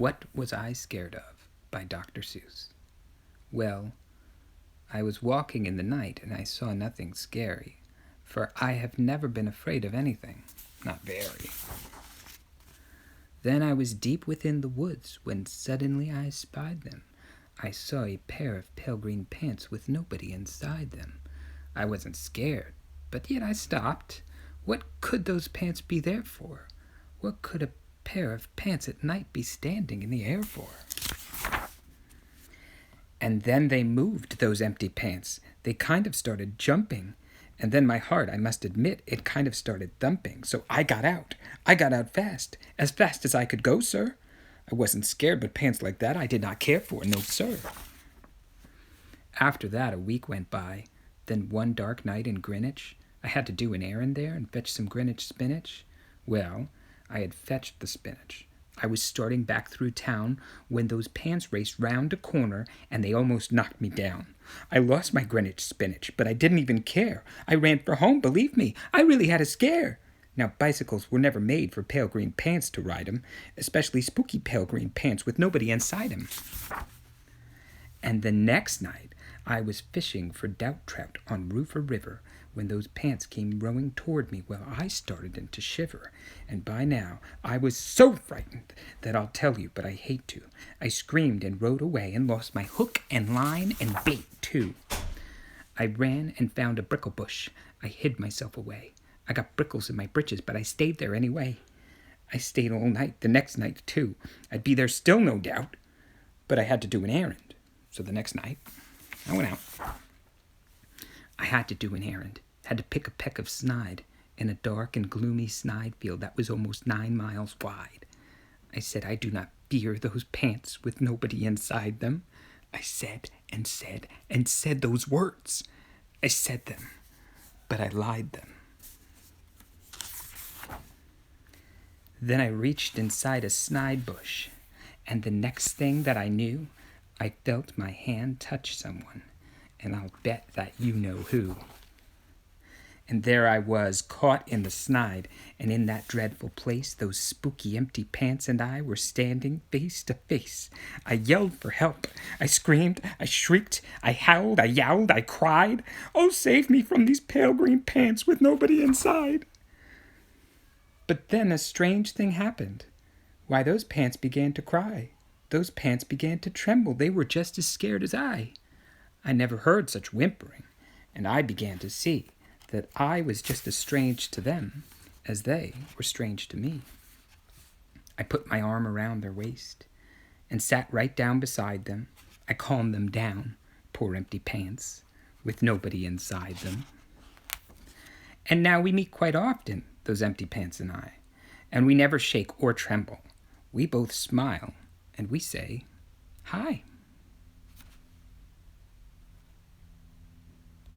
What Was I Scared Of? By Dr. Seuss. Well, I was walking in the night and I saw nothing scary, for I have never been afraid of anything, not very. Then I was deep within the woods when suddenly I spied them. I saw a pair of pale green pants with nobody inside them. I wasn't scared, but yet I stopped. What could those pants be there for? What could a pair of pants at night be standing in the air for? And then they moved, those empty pants. They kind of started jumping. And then my heart, I must admit, it kind of started thumping. So I got out. I got out fast as I could go, sir. I wasn't scared, but pants like that I did not care for, no, sir. After that, a week went by. Then one dark night in Greenwich, I had to do an errand there and fetch some Greenwich spinach. Well, I had fetched the spinach. I was starting back through town when those pants raced round a corner and they almost knocked me down. I lost my Greenwich spinach, but I didn't even care. I ran for home, believe me. I really had a scare. Now, bicycles were never made for pale green pants to ride 'em, especially spooky pale green pants with nobody inside 'em. And the next night, I was fishing for doubt trout on Roofer River when those pants came rowing toward me. Well, I started to shiver, and by now I was so frightened that I'll tell you, but I hate to. I screamed and rowed away and lost my hook and line and bait, too. I ran and found a brickle bush. I hid myself away. I got brickles in my breeches, but I stayed there anyway. I stayed all night, the next night, too. I'd be there still, no doubt, but I had to do an errand. So the next night, I went out. I had to do an errand, had to pick a peck of snide in a dark and gloomy snide field that was almost 9 miles wide. I said, I do not fear those pants with nobody inside them. I said and said and said those words. I said them, but I lied them. Then I reached inside a snide bush, and the next thing that I knew, I felt my hand touch someone, and I'll bet that you know who. And there I was, caught in the snide, and in that dreadful place, those spooky empty pants and I were standing face to face. I yelled for help. I screamed, I shrieked, I howled, I yowled, I cried. Oh, save me from these pale green pants with nobody inside. But then a strange thing happened. Why, those pants began to cry. Those pants began to tremble. They were just as scared as I. I never heard such whimpering, and I began to see that I was just as strange to them as they were strange to me. I put my arm around their waist and sat right down beside them. I calmed them down, poor empty pants, with nobody inside them. And now we meet quite often, those empty pants and I, and we never shake or tremble. We both smile, and we say, "Hi."